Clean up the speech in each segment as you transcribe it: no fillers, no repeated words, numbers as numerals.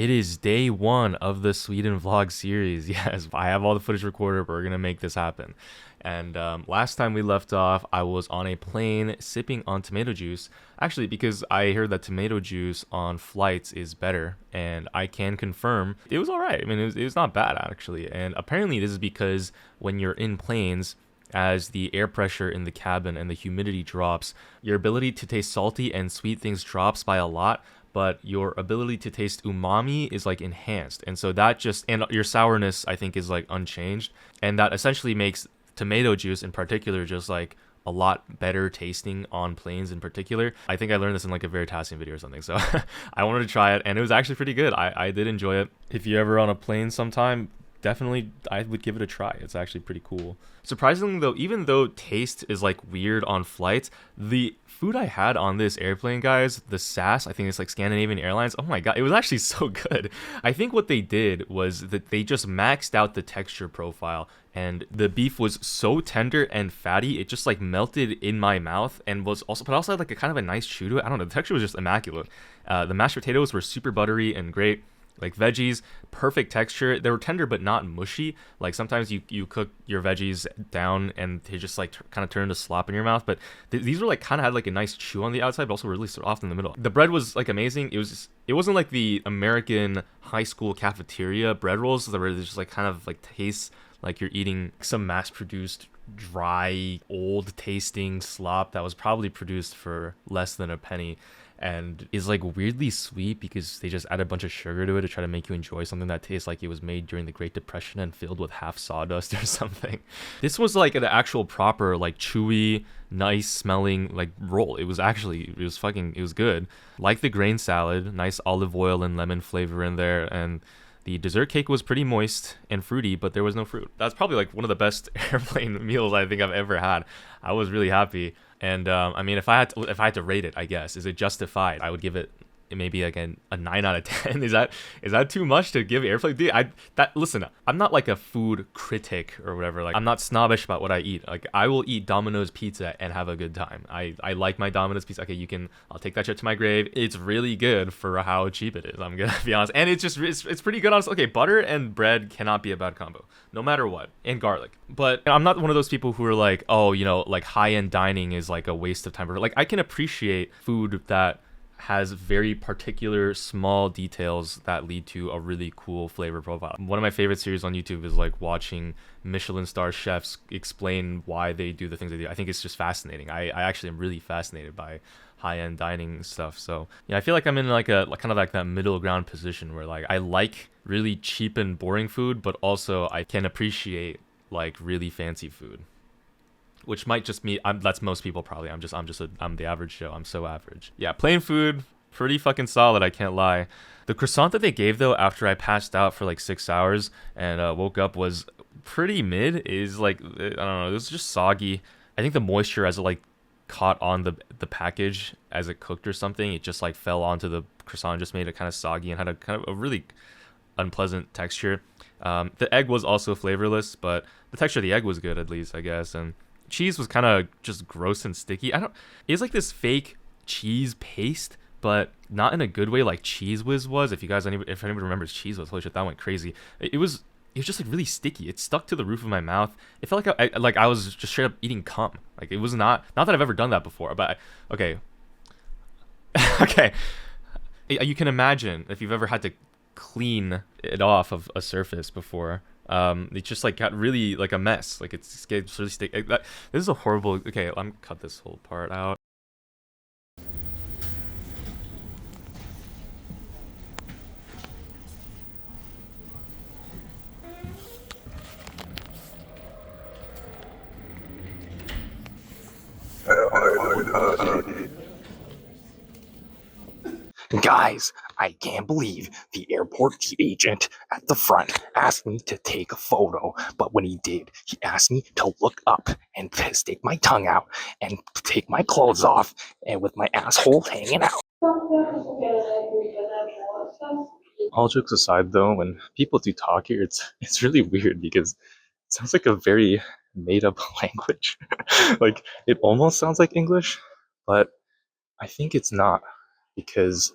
It is day one of the Sweden vlog series. Yes, I have all the footage recorded. We're gonna make this happen. And last time we left off, I was on a plane sipping on tomato juice. Actually, because I heard that tomato juice on flights is better, and I can confirm it was all right. I mean, it was not bad actually. And apparently, this is because when you're in planes, as the air pressure in the cabin and the humidity drops, your ability to taste salty and sweet things drops by a lot, but your ability to taste umami is like enhanced. And so that just, and your sourness, I think, is like unchanged. And that essentially makes tomato juice in particular just like a lot better tasting on planes in particular. I think I learned this in like a Veritasium video or something. So I wanted to try it and it was actually pretty good. I did enjoy it. If you're ever on a plane sometime, definitely I would give it a try. It's actually pretty cool. Surprisingly though, even though taste is like weird on flights, the food I had on this airplane, guys, the SAS, I think it's like Scandinavian Airlines, oh my god, it was actually so good. I think what they did was that they just maxed out the texture profile, and the beef was so tender and fatty, it just like melted in my mouth, and was also, but also had like a kind of a nice chew to it. I don't know, the texture was just immaculate. The mashed potatoes were super buttery and great. Like veggies, perfect texture. They were tender but not mushy. Like sometimes you cook your veggies down and they just like kind of turn into slop in your mouth. But these were like kind of had like a nice chew on the outside, but also really soft in the middle. The bread was like amazing. It wasn't like the American high school cafeteria bread rolls that were just like kind of like taste like you're eating some mass-produced dry old tasting slop that was probably produced for less than a penny and is like weirdly sweet because they just add a bunch of sugar to it to try to make you enjoy something that tastes like it was made during the Great Depression and filled with half sawdust or something. This was like an actual proper like chewy, nice smelling like roll. It was good. Like the grain salad, nice olive oil and lemon flavor in there, and the dessert cake was pretty moist and fruity, but there was no fruit. That's probably like one of the best airplane meals I think I've ever had. I was really happy. And I mean, if I had to rate it, I guess, is it justified? I would give it maybe like a 9 out of 10. Is that too much to give airplane? Dude, listen, I'm not like a food critic or whatever. Like I'm not snobbish about what I eat. Like I will eat Domino's pizza and have a good time. I like my Domino's pizza. Okay, I'll take that shit to my grave. It's really good for how cheap it is. I'm gonna be honest. And it's pretty good, honestly. Okay, butter and bread cannot be a bad combo, no matter what. And garlic. But I'm not one of those people who are like, oh, like high-end dining is like a waste of time. Like I can appreciate food that has very particular small details that lead to a really cool flavor profile. One of my favorite series on YouTube is like watching Michelin star chefs explain why they do the things they do. I think it's just fascinating. I actually am really fascinated by high-end dining stuff. So yeah, I feel like I'm in like kind of like that middle ground position where like I like really cheap and boring food, but also I can appreciate like really fancy food. Which might just me. That's most people probably. I'm the average Joe. I'm so average. Yeah, plain food, pretty fucking solid. I can't lie. The croissant that they gave though after I passed out for like 6 hours and woke up was pretty mid. Is like I don't know. It was just soggy. I think the moisture as it like caught on the package as it cooked or something, it just like fell onto the croissant, just made it kind of soggy and had a kind of a really unpleasant texture. The egg was also flavorless, but the texture of the egg was good at least, I guess, and cheese was kind of just gross and sticky. It's like this fake cheese paste, but not in a good way like Cheese Whiz was. If anybody remembers Cheese Whiz, holy shit, that went crazy. It was just like really sticky. It stuck to the roof of my mouth. It felt like I was just straight up eating cum. Like it was not that I've ever done that before, but okay. Okay. You can imagine if you've ever had to clean it off of a surface before. It just like got really like a mess. Like it's really sticky. This is a horrible. Okay, I'm gonna cut this whole part out. Guys, I can't believe the airport agent at the front asked me to take a photo, but when he did, he asked me to look up and stick my tongue out and take my clothes off and with my asshole hanging out. All jokes aside, though, when people do talk here, it's really weird because it sounds like a very made up language. Like it almost sounds like English, but I think it's not because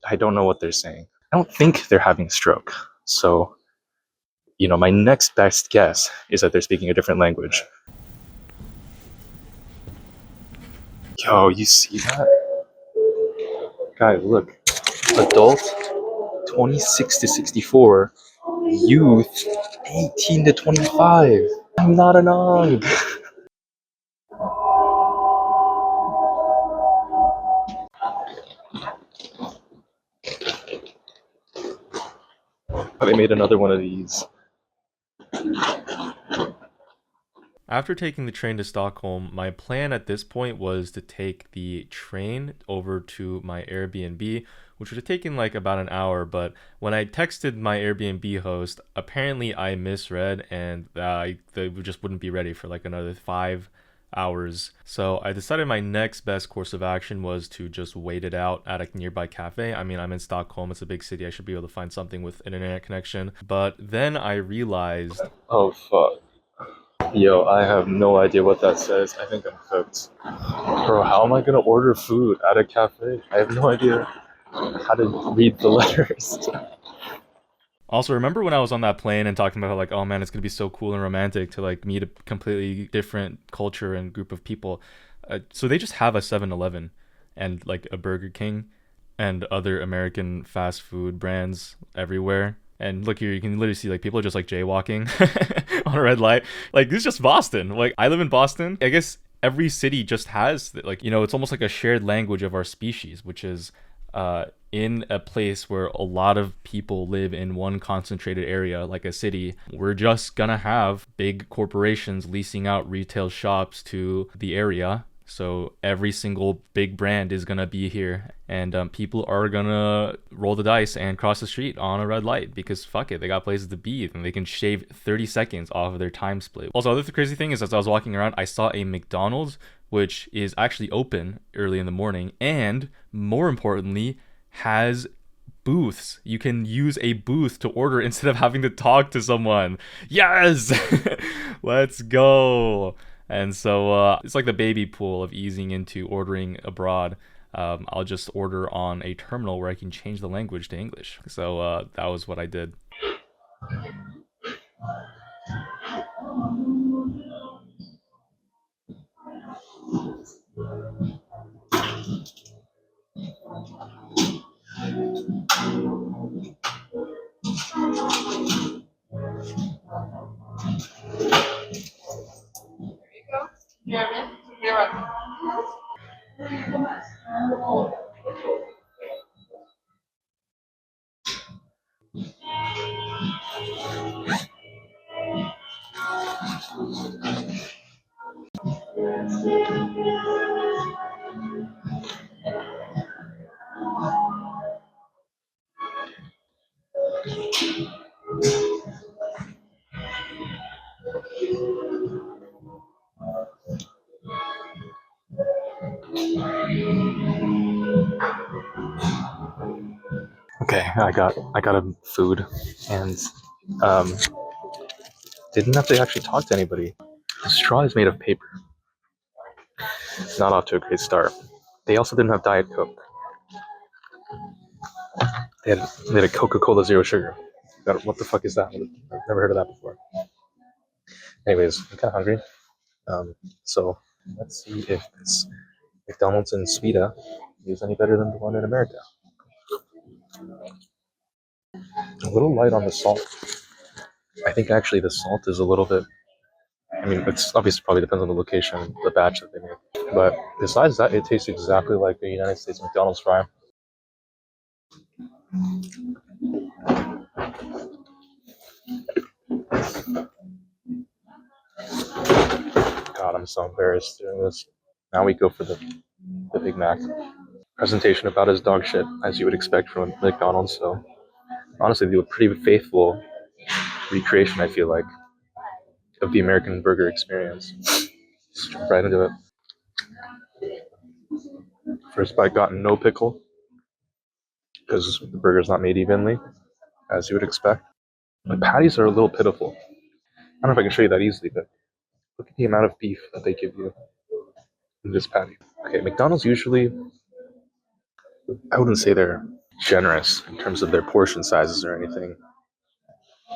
I don't know what they're saying. I don't think they're having a stroke. So, my next best guess is that they're speaking a different language. Yo, you see that? Guys, look. Adult 26 to 64, youth 18 to 25. I'm not a nog. They made another one of these. After taking the train to Stockholm, my plan at this point was to take the train over to my Airbnb, which would have taken like about an hour. But when I texted my Airbnb host, apparently I misread and they just wouldn't be ready for like another 5 hours. So I decided my next best course of action was to just wait it out at a nearby cafe. I mean, I'm in Stockholm, it's a big city, I should be able to find something with an internet connection. But then I realized, Oh, fuck. Yo, I have no idea what that says. I think I'm cooked. Bro, how am I gonna order food at a cafe? I have no idea how to read the letters. also, remember when I was on that plane and talking about how, like, oh man, it's gonna be so cool and romantic to like meet a completely different culture and group of people. So they just have a 7-Eleven and like a Burger King and other American fast food brands everywhere. And look here, you can literally see like people are just like jaywalking on a red light. Like this is just Boston. Like I live in Boston. I guess every city just has like it's almost like a shared language of our species, which is in a place where a lot of people live in one concentrated area, like a city, we're just gonna have big corporations leasing out retail shops to the area. So every single big brand is gonna be here, and people are gonna roll the dice and cross the street on a red light because fuck it, they got places to be and they can shave 30 seconds off of their time split. Also, the other crazy thing is, as I was walking around, I saw a McDonald's which is actually open early in the morning, and more importantly, has booths. You can use a booth to order instead of having to talk to someone. Yes! Let's go. And so it's like the baby pool of easing into ordering abroad. I'll just order on a terminal where I can change the language to English. So that was what I did. Okay, I got a food, and um, didn't have to actually talk to anybody. The straw is made of paper. Not off to a great start. They also didn't have Diet Coke. They had a Coca-Cola Zero Sugar. What the fuck is that? I've never heard of that before. Anyways, I'm kind of hungry. So let's see if this McDonald's in Sweden is any better than the one in America. A little light on the salt. I think actually the salt is a little bit. I mean, it's obviously probably depends on the location, the batch that they make. But besides that, it tastes exactly like a United States McDonald's fry. God, I'm so embarrassed doing this. Now we go for the Big Mac. Presentation about as dog shit as you would expect from McDonald's. So honestly, they do a pretty faithful recreation, I feel like, of the American burger experience. Just jump right into it. First bite got no pickle because the burger's not made evenly, as you would expect. The patties are a little pitiful. I don't know if I can show you that easily, but look at the amount of beef that they give you in this patty. Okay, McDonald's usually, I wouldn't say they're generous in terms of their portion sizes or anything,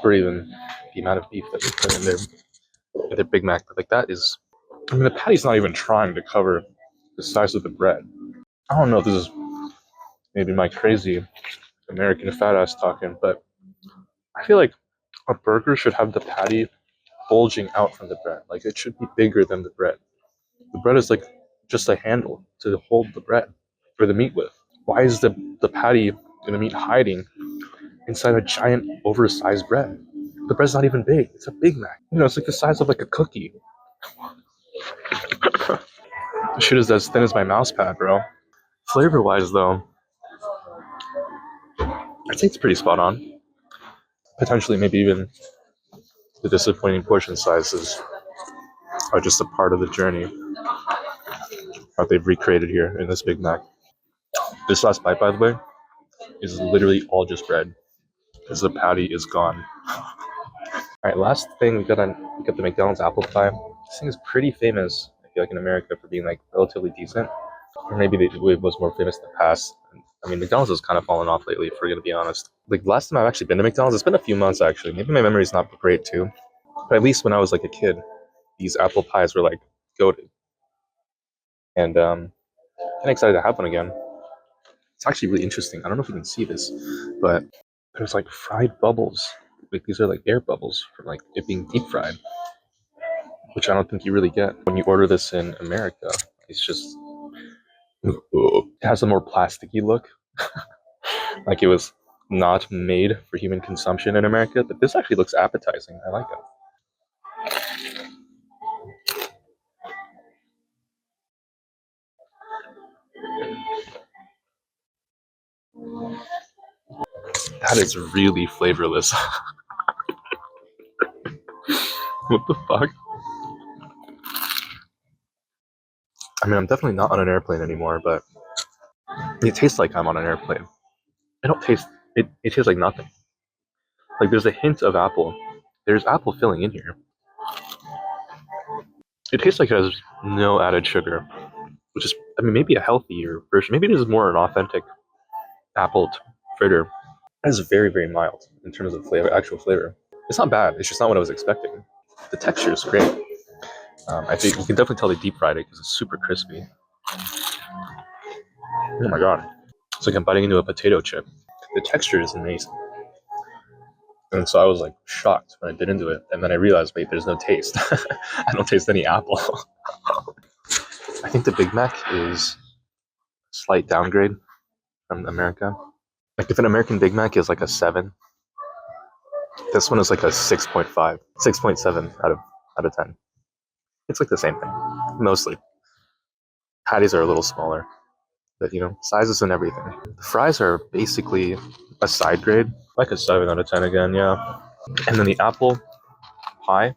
or even the amount of beef that they put in their Big Mac. But like that is, I mean, the patty's not even trying to cover the size of the bread. I don't know if this is maybe my crazy American fat ass talking, but I feel like a burger should have the patty bulging out from the bread. Like it should be bigger than the bread. The bread is like just a handle to hold the bread or the meat with. Why is the patty and the meat hiding inside a giant oversized bread? The bread's not even big. It's a Big Mac. You know, it's like the size of like a cookie. The shit is as thin as my mouse pad, bro. Flavor wise though, I think it's pretty spot on. Potentially maybe even the disappointing portion sizes are just a part of the journey that they've recreated here in this Big Mac. This last bite, by the way, is literally all just bread because the patty is gone. All right, last thing we got the McDonald's apple pie. This thing is pretty famous. I feel like in America for being like relatively decent, or maybe it was more famous in the past. I mean, McDonald's has kind of fallen off lately, if we're gonna be honest. Like last time I've actually been to McDonald's, it's been a few months actually. Maybe my memory's not great too, but at least when I was like a kid, these apple pies were like goated, and kind of excited to have one again. It's actually really interesting. I don't know if you can see this, but there's like fried bubbles. Like these are like air bubbles from like it being deep fried, which I don't think you really get when you order this in America. It's just it has a more plasticky look, like it was not made for human consumption in America. But this actually looks appetizing. I like it. That is really flavorless. What the fuck? I mean, I'm definitely not on an airplane anymore, but it tastes like I'm on an airplane. I don't taste it. It tastes like nothing. Like there's a hint of apple. There's apple filling in here. It tastes like it has no added sugar, which is, I mean, maybe a healthier version. Maybe it is more an authentic apple fritter. It is very, very mild in terms of flavor, actual flavor. It's not bad. It's just not what I was expecting. The texture is great. I think you can definitely tell they deep fried it because it's super crispy. Oh my god. It's like I'm biting into a potato chip. The texture is amazing. And so I was like shocked when I bit into it. And then I realized, wait, there's no taste. I don't taste any apple. I think the Big Mac is a slight downgrade from America. Like if an American Big Mac is like a 7, this one is like a 6.5, 6.7 out of 10. It's like the same thing, mostly. Patties are a little smaller, but you know, sizes and everything. The fries are basically a side grade, like a 7 out of 10 again, yeah. And then the apple pie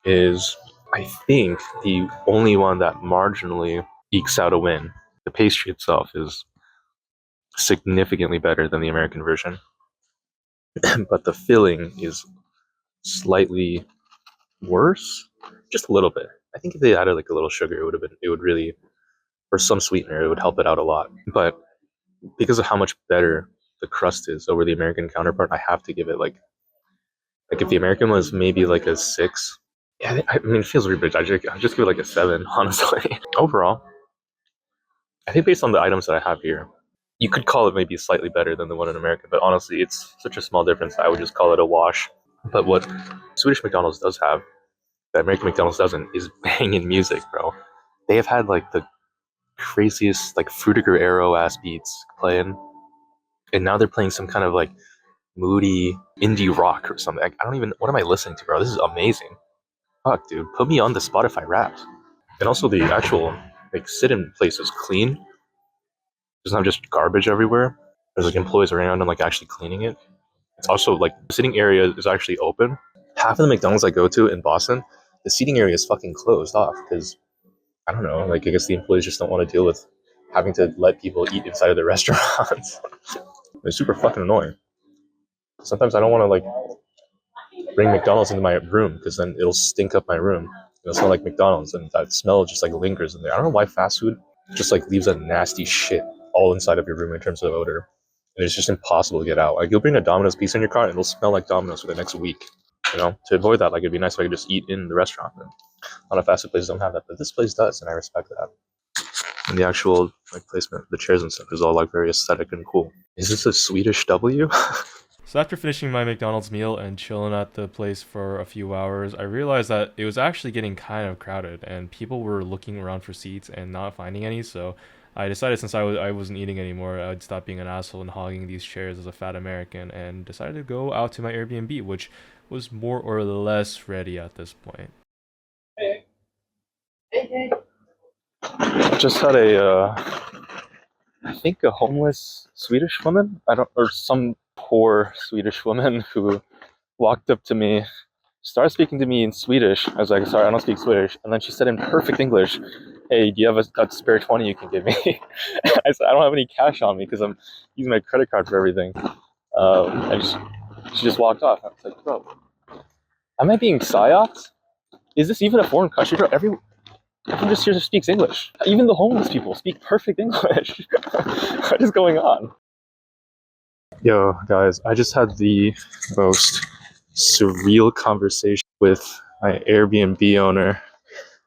is, I think, the only one that marginally ekes out a win. The pastry itself is significantly better than the American version, but the filling is slightly worse, just a little bit. I think if they added like a little sugar, it would really, or some sweetener, it would help it out a lot. But because of how much better the crust is over the American counterpart, I have to give it like if the American was maybe like a 6, yeah, I mean it feels weird, but I'll just give it like a 7, honestly. Overall, I think based on the items that I have here, you could call it maybe slightly better than the one in America, but honestly, it's such a small difference. I would just call it a wash. But what Swedish McDonald's does have that American McDonald's doesn't is banging music, bro. They have had like the craziest like Fruitiger Arrow ass beats playing, and now they're playing some kind of like moody indie rock or something. I don't even, what am I listening to, bro? This is amazing. Fuck, dude, put me on the Spotify Wrapped. And also the actual like sit-in place is clean. There's not just garbage everywhere. There's like employees around and like actually cleaning it. It's also like the sitting area is actually open. Half of the McDonald's I go to in Boston, the seating area is fucking closed off because I don't know, like I guess the employees just don't want to deal with having to let people eat inside of their restaurants. It's super fucking annoying. Sometimes I don't want to like bring McDonald's into my room because then it'll stink up my room. It'll smell like McDonald's and that smell just like lingers in there. I don't know why fast food just like leaves a nasty shit all inside of your room in terms of odor. And it's just impossible to get out. Like you'll bring a Domino's pizza in your car and it'll smell like Domino's for the next week. You know, to avoid that, like it'd be nice if I could just eat in the restaurant. And a lot of fast food places don't have that, but this place does, and I respect that. And the actual like placement, the chairs and stuff is all like very aesthetic and cool. Is this a Swedish W? So after finishing my McDonald's meal and chilling at the place for a few hours, I realized that it was actually getting kind of crowded and people were looking around for seats and not finding any. So I decided since I wasn't eating anymore, I'd stop being an asshole and hogging these chairs as a fat American and decided to go out to my Airbnb, which was more or less ready at this point. Just had I think a homeless Swedish woman, or some poor Swedish woman who walked up to me, started speaking to me in Swedish. I was like, sorry, I don't speak Swedish. And then she said in perfect English, hey, do you have a spare 20 you can give me? I said, I don't have any cash on me because I'm using my credit card for everything. And she just walked off. I was like, bro, am I being psyoped? Is this even a foreign country? Bro, everyone just here speaks English. Even the homeless people speak perfect English. What is going on? Yo, guys, I just had the most surreal conversation with my Airbnb owner.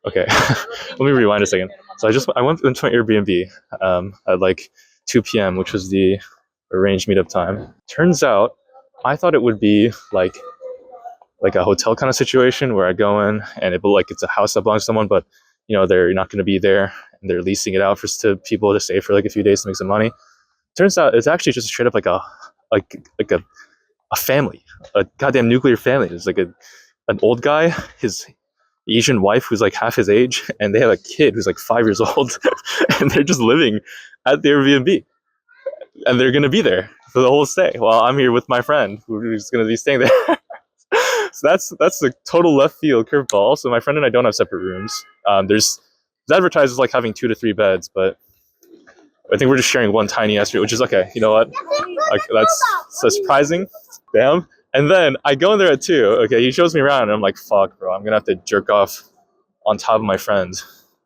Okay, let me rewind a second. So I went into my Airbnb at like 2 p.m., which was the arranged meetup time. Turns out, I thought it would be like a hotel kind of situation where I go in and it's a house that belongs to someone, but you know they're not going to be there and they're leasing it out to people to stay for like a few days to make some money. Turns out it's actually just straight up like a family, a goddamn nuclear family. It's like an old guy, his Asian wife who's like half his age, and they have a kid who's like 5 years old, and they're just living at the Airbnb, and they're gonna be there for the whole stay while I'm here with my friend who's gonna be staying there. So that's a total left field curveball. So my friend and I don't have separate rooms. There's advertised as like having 2 to 3 beds, but I think we're just sharing one tiny ass room, which is okay. You know what? Like, that's so surprising. Damn. And then I go in there at 2. Okay, he shows me around, and I'm like, fuck, bro, I'm gonna have to jerk off on top of my friend.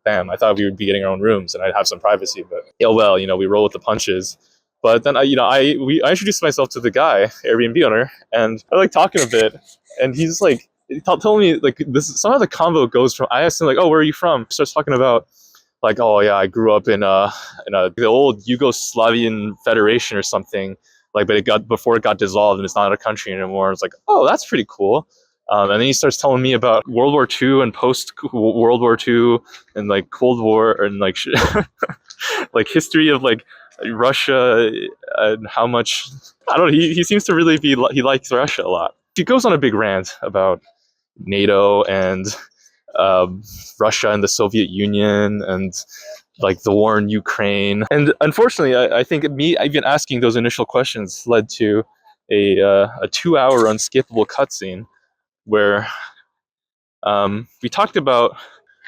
Damn, I thought we would be getting our own rooms and I'd have some privacy, but yeah, well, you know, we roll with the punches. But then I introduced myself to the guy, Airbnb owner, and I like talking a bit, and he's like telling me like this. Somehow the convo goes from I asked him like, oh, where are you from? He starts talking about like, oh yeah, I grew up in the old Yugoslavian Federation or something, like, but before it got dissolved and it's not a country anymore. It's like, oh, that's pretty cool. And then he starts telling me about World War II and post World War II and like Cold War and like like history of like Russia and how much I don't know. He seems to really he likes Russia a lot. He goes on a big rant about NATO and Russia and the Soviet Union and like the war in Ukraine. And unfortunately, I think me even asking those initial questions led to a 2-hour unskippable cutscene where we talked about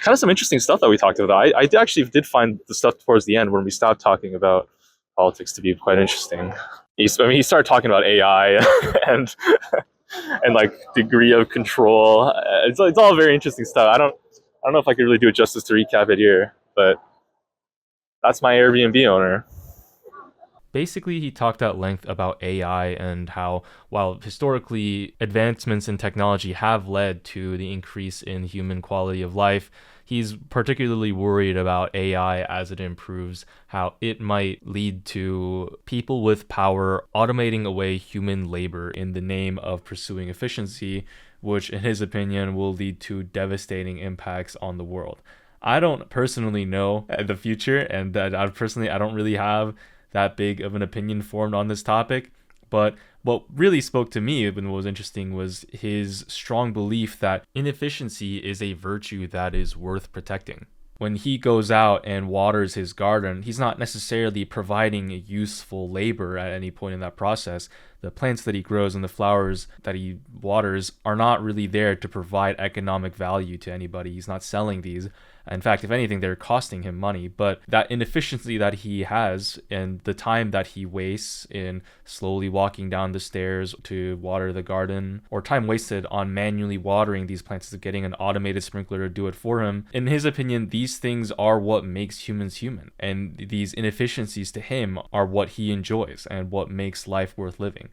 kind of some interesting stuff that we talked about. I actually did find the stuff towards the end when we stopped talking about politics to be quite interesting. He started talking about AI and and like degree of control. It's all very interesting stuff. I don't know if I could really do it justice to recap it here, but that's my Airbnb owner. Basically, he talked at length about AI and how, while historically advancements in technology have led to the increase in human quality of life, he's particularly worried about AI as it improves, how it might lead to people with power automating away human labor in the name of pursuing efficiency, which, in his opinion, will lead to devastating impacts on the world. I don't personally know the future, and that I don't really have that big of an opinion formed on this topic, but what really spoke to me and what was interesting was his strong belief that inefficiency is a virtue that is worth protecting. When he goes out and waters his garden, he's not necessarily providing useful labor at any point in that process. The plants that he grows and the flowers that he waters are not really there to provide economic value to anybody. He's not selling these. In fact, if anything, they're costing him money. But that inefficiency that he has and the time that he wastes in slowly walking down the stairs to water the garden, or time wasted on manually watering these plants instead of getting an automated sprinkler to do it for him, in his opinion, these things are what makes humans human. And these inefficiencies to him are what he enjoys and what makes life worth living,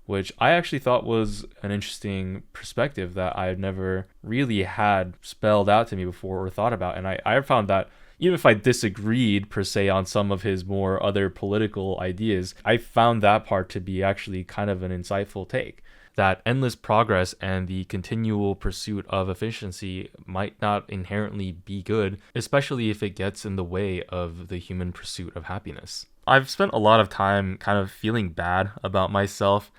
which I actually thought was an interesting perspective that I had never really had spelled out to me before or thought about. And I found that even if I disagreed per se on some of his more other political ideas, I found that part to be actually kind of an insightful take. That endless progress and the continual pursuit of efficiency might not inherently be good, especially if it gets in the way of the human pursuit of happiness. I've spent a lot of time kind of feeling bad about myself,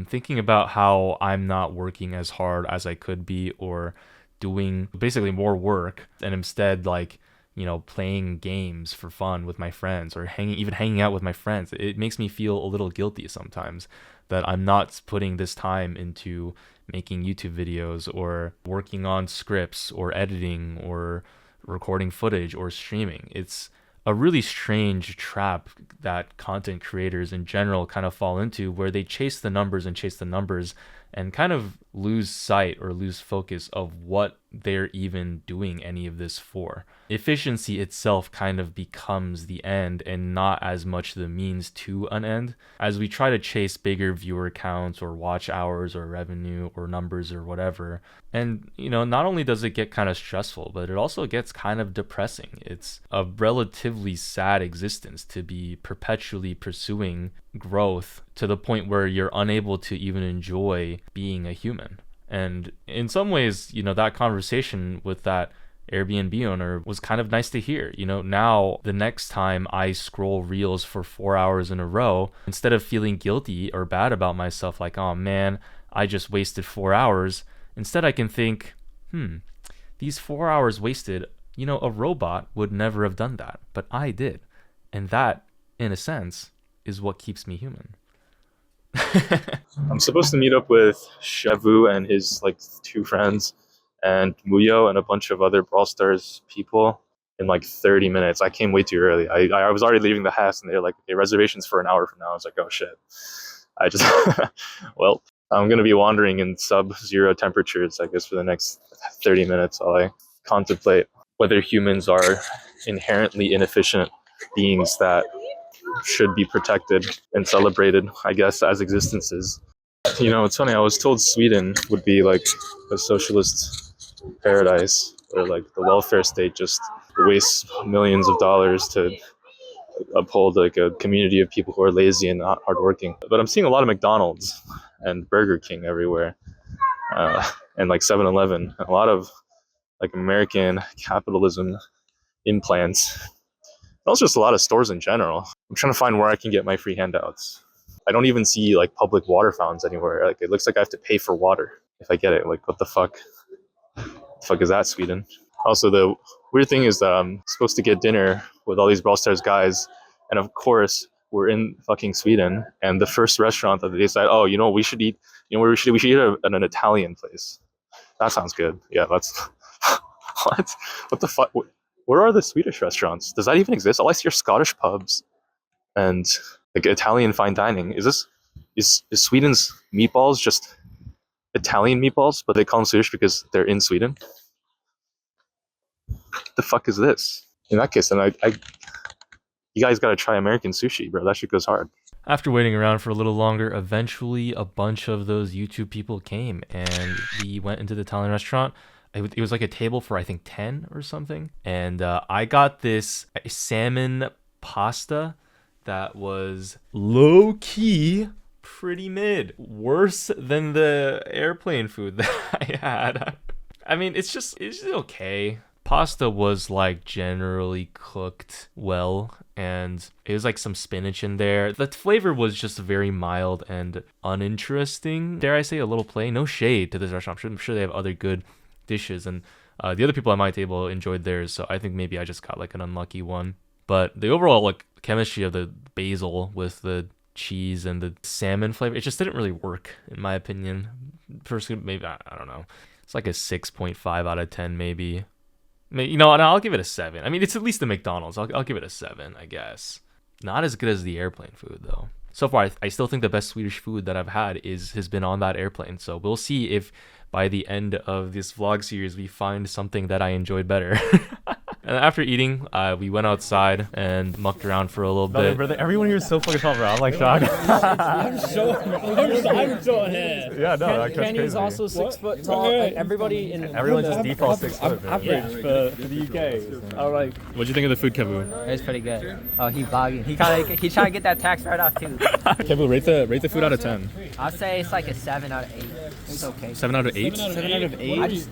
thinking about how I'm not working as hard as I could be, or doing basically more work, and instead playing games for fun with my friends, or hanging out with my friends. It makes me feel a little guilty sometimes that I'm not putting this time into making YouTube videos, or working on scripts, or editing, or recording footage, or streaming. It's a really strange trap that content creators in general kind of fall into, where they chase the numbers and kind of lose sight or lose focus of what they're even doing any of this for. Efficiency itself kind of becomes the end and not as much the means to an end, as we try to chase bigger viewer counts or watch hours or revenue or numbers or whatever. And, not only does it get kind of stressful, but it also gets kind of depressing. It's a relatively sad existence to be perpetually pursuing growth to the point where you're unable to even enjoy being a human. And in some ways, that conversation with that Airbnb owner was kind of nice to hear. Now the next time I scroll reels for 4 hours in a row, instead of feeling guilty or bad about myself, like, oh man, I just wasted 4 hours, instead I can think, these 4 hours wasted, a robot would never have done that, but I did. And that, in a sense, is what keeps me human. I'm supposed to meet up with Shavu and his 2 friends, and Muyo and a bunch of other Brawl Stars people in 30 minutes. I came way too early. I was already leaving the house, and they're like, "Okay, reservations for an hour from now." I was like, "Oh shit!" I just well, I'm gonna be wandering in sub-zero temperatures, I guess, for the next 30 minutes while I contemplate whether humans are inherently inefficient beings that should be protected and celebrated, I guess, as existences. It's funny, I was told Sweden would be like a socialist paradise, where the welfare state just wastes millions of dollars to uphold a community of people who are lazy and not hardworking. But I'm seeing a lot of McDonald's and Burger King everywhere, and 7-Eleven, a lot of American capitalism implants. And also just a lot of stores in general. I'm trying to find where I can get my free handouts. I don't even see public water fountains anywhere. It looks like I have to pay for water if I get it. What the fuck? The fuck is that, Sweden? Also, the weird thing is that I'm supposed to get dinner with all these Brawl Stars guys, and of course we're in fucking Sweden. And the first restaurant that they decide, oh, we should eat. Where we should eat at an Italian place. That sounds good. Yeah, that's what the fuck. Where are the Swedish restaurants? Does that even exist? All I see are Scottish pubs and Italian fine dining. Is Sweden's meatballs just Italian meatballs, but they call them Swedish because they're in Sweden? What the fuck is this? In that case, then you guys gotta try American sushi, bro. That shit goes hard. After waiting around for a little longer, eventually a bunch of those YouTube people came, and we went into the Italian restaurant. It was like a table for, I think, 10 or something. And I got this salmon pasta that was low-key pretty mid. Worse than the airplane food that I had. I mean, it's just okay. Pasta was generally cooked well, and it was some spinach in there. The flavor was just very mild and uninteresting. Dare I say, a little plain. No shade to this restaurant. I'm sure they have other good dishes, and the other people at my table enjoyed theirs, so I think maybe I just got an unlucky one. But the overall chemistry of the basil with the cheese and the salmon flavor, it just didn't really work in my opinion. Personally, maybe I don't know. It's a 6.5 out of 10 maybe You know, and I'll give it a 7. I mean, it's at least the McDonald's. I'll give it a 7, I guess. Not as good as the airplane food though. So far, I still think the best Swedish food that I've had has been on that airplane. So we'll see if by the end of this vlog series we find something that I enjoyed better. And after eating, we went outside and mucked around for a little bit. Brother, everyone here is so fucking tall, bro. I'm like shocked. I'm so ahead. Yeah, no, that's Kenny's crazy. also 6 foot tall. Like, everybody in Everyone just defaults 6 foot. average for the UK. All right. What'd you think of the food, Kevu? It's pretty good. Oh, he vlogging. He trying to get that tax right off too. Kevu, rate the food out of 10. I'd say it's like a 7 out of 8. It's okay. 7 out of 8? 7 out of 8.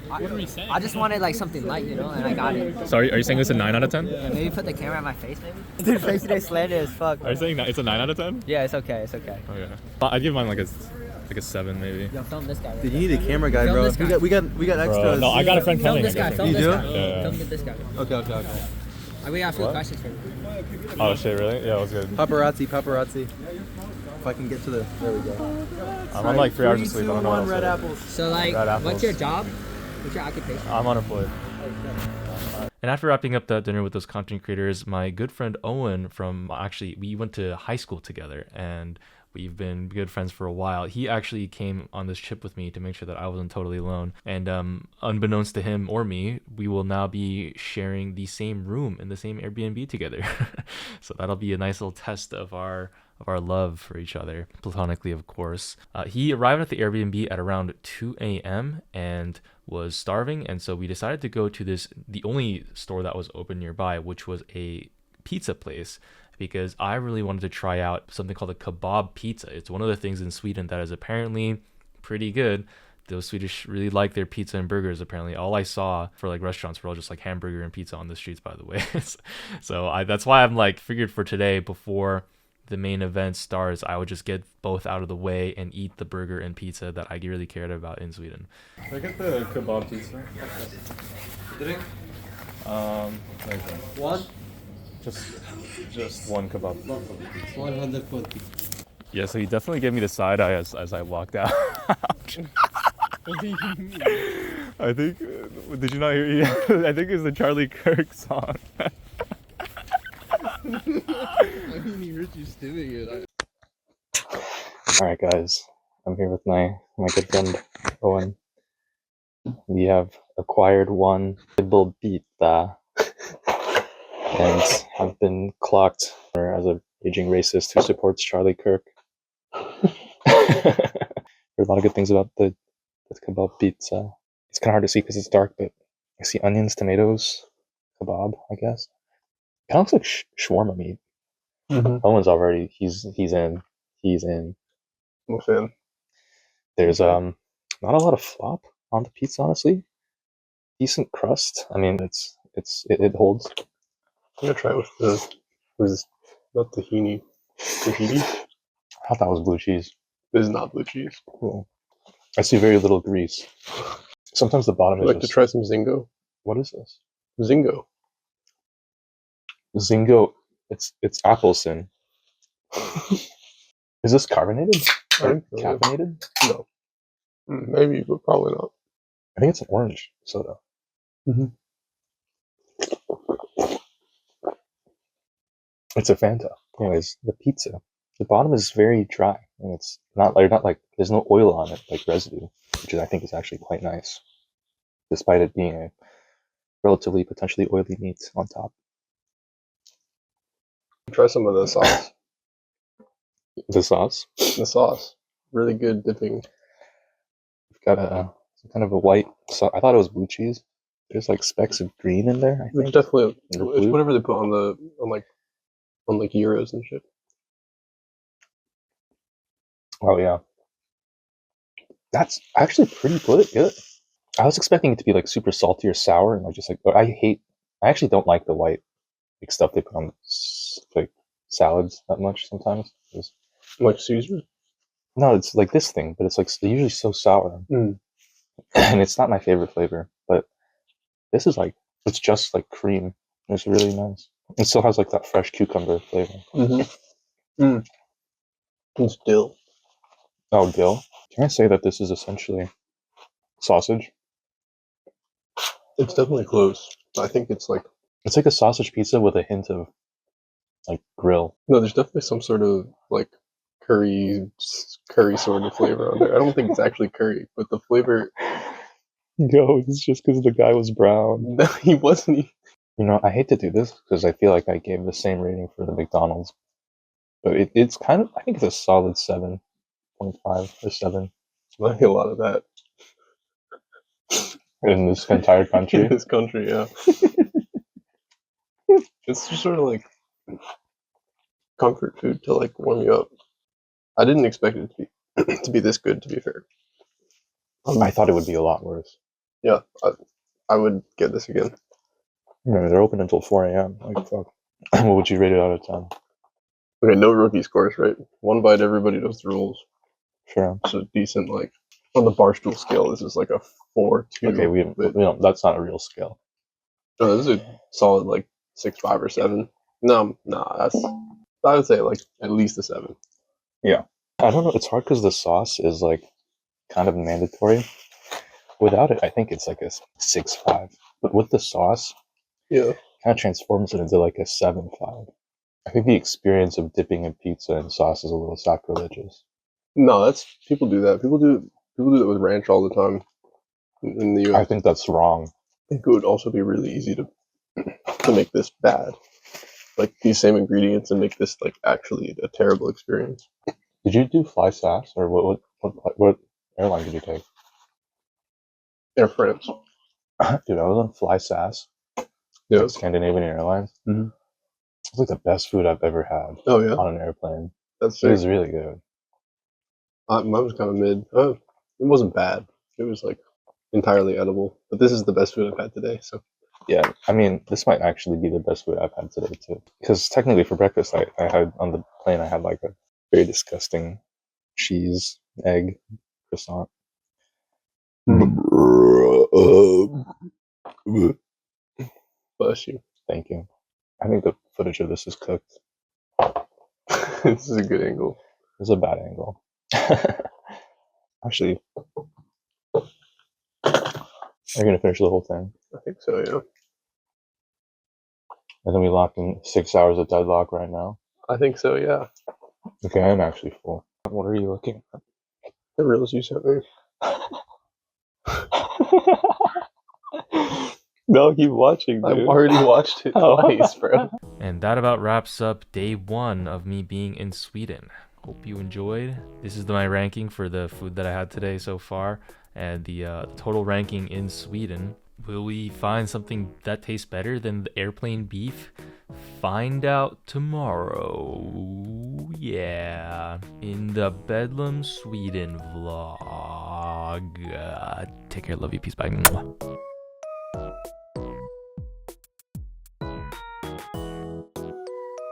I just wanted like something light, you know, and I got it. Sorry, are you saying it's a 9 out of 10? Yeah, maybe put the camera on my face, maybe. Dude, face today slanted as fuck. Are you saying it's a 9 out of 10? Yeah, it's okay. It's okay. Okay. I'd give mine like a 7 maybe. Yo, film this guy. Right Dude, you need a camera guy, Film bro. this guy. We got extras. No, I got a friend Film coming. this guy. Film You this do? guy. Yeah. Film this guy. Okay. We got a few questions for you. Oh shit, really? Yeah, it was good. Paparazzi. If I can get to the... There we go. I'm on like 3 hours of sleep. I don't know what else red to do. apples. So like, Red apples. what's your job? What's your occupation? I'm unemployed. And after wrapping up that dinner with those content creators, my good friend Owen we went to high school together and we've been good friends for a while. He actually came on this trip with me to make sure that I wasn't totally alone. And unbeknownst to him or me, we will now be sharing the same room in the same Airbnb together. So that'll be a nice little test of our love for each other, platonically, of course. He arrived at the Airbnb at around 2 a.m. and was starving, and so we decided to go to the only store that was open nearby, which was a pizza place, because I really wanted to try out something called a kebab pizza. It's one of the things in Sweden that is apparently pretty good. Those Swedish really like their pizza and burgers, apparently. All I saw for like restaurants were all just like hamburger and pizza on the streets, by the way. So that's why I'm like figured for today, before the main event starts, I would just get both out of the way and eat the burger and pizza that I really cared about in Sweden. Can I get the kebab pizza? Drink? Like One? just one kebab. 140. Yeah, so he definitely gave me the side eye as I walked out. I think, did you not hear? I think it's the Charlie Kirk song. I mean, he heard you stealing it. Alright guys, I'm here with my good friend Owen. We have acquired one kebab pizza and have been clocked as a raging racist who supports Charlie Kirk. Heard a lot of good things about the kebab pizza. It's kind of hard to see because it's dark, but I see onions, tomatoes, kebab, I guess. Kind of looks like shawarma meat. Owen's already, he's in. I'm a fan. There's not a lot of flop on the pizza, honestly. Decent crust. I mean, it holds. I'm gonna try it with not tahini. Tahini? I thought that was blue cheese. This is not blue cheese. Cool. I see very little grease. Sometimes the bottom I'd is like to just, try some Zingo. what is this? Zingo. Zingo. It's Appleson. Is this carbonated? I think so, yeah. Caffeinated? No. Maybe, but probably not. I think it's an orange soda. It's a Fanta. Anyways, the pizza. The bottom is very dry, and it's not like there's no oil on it, like residue, which I think is actually quite nice, despite it being a relatively potentially oily meat on top. Try some of the sauce. The sauce. The sauce. Really good dipping. We've got some kind of a white sauce. I thought it was blue cheese. There's like specks of green in there, I It's think. definitely Or it's blue. whatever they put on gyros and shit. Oh yeah. That's actually pretty good. I was expecting it to be like super salty or sour, and like just like I actually don't like the white like stuff they put on like salads that much sometimes. Like Caesar. No, it's like this thing, but it's like usually so sour, and it's not my favorite flavor. But this is like it's just like cream. It's really nice. It still has like that fresh cucumber flavor. It's dill. Oh, dill. Can I say that this is essentially sausage? It's definitely close. I think it's like It's like a sausage pizza with a hint of like grill. no. There's definitely some sort of like curry sort of flavor on there. I don't think it's actually curry, but the flavor. Yo, it's just because the guy was brown. No, he wasn't. You know, I hate to do this because I feel like I gave the same rating for the McDonald's, but it's kind of, I think it's a solid 7.5 or 7 Not a lot of that in this entire in country. this country. Yeah, it's just sort of like comfort food to like warm you up. I didn't expect it to be to be this good. To be fair, I thought it would be a lot worse. yeah, I would get this again. You know, they're open until 4 a.m. Like, fuck. What would you rate it out of 10? Okay, no rookie scores, right? One bite, everybody knows the rules. Sure. So decent, like on the Barstool scale, this is like a 4.2. Okay, we don't, that's not a real scale. No, this is a solid like 6.5 or 7. No, that's I would say like at least a 7. Yeah. I don't know. It's hard because the sauce is like kind of mandatory. Without it, I think it's like a 6.5. But with the sauce, Yeah, kind of transforms it into like a 7.5. I think the experience of dipping a pizza in sauce is a little sacrilegious. no, that's people do that. People do that with ranch all the time in the U.S. I think that's wrong. I think it would also be really easy to make this bad, like these same ingredients, and make this like actually a terrible experience. Did you do fly SAS or what airline did you take? Air France. Dude, I was on Fly SAS, Yeah. Scandinavian Airlines. Mhm. It's like the best food I've ever had Oh yeah, on an airplane. that's It sick. was really good. Mine was kind of mid. It wasn't bad. It was like entirely edible. But this is the best food I've had today. So Yeah, I mean, this might actually be the best food I've had today too. Because technically, for breakfast, I had on the plane, I had like a very disgusting cheese egg croissant. bless you. Thank you. I think the footage of this is cooked. This is a good angle. It's a bad angle. Actually, are you gonna finish the whole thing? I think so. Yeah. And then we lock in 6 hours of deadlock right now. I think so. Yeah. Okay, I'm actually full. What are you looking at? The reels you sent me. No, keep watching, dude. I've already watched it twice, bro. And that about wraps up day 1 of me being in Sweden. Hope you enjoyed. This is my ranking for the food that I had today so far, and the total ranking in Sweden. Will we find something that tastes better than the airplane beef? Find out tomorrow. Yeah, in the Bedlam Sweden vlog. Take care, love you, peace, bye.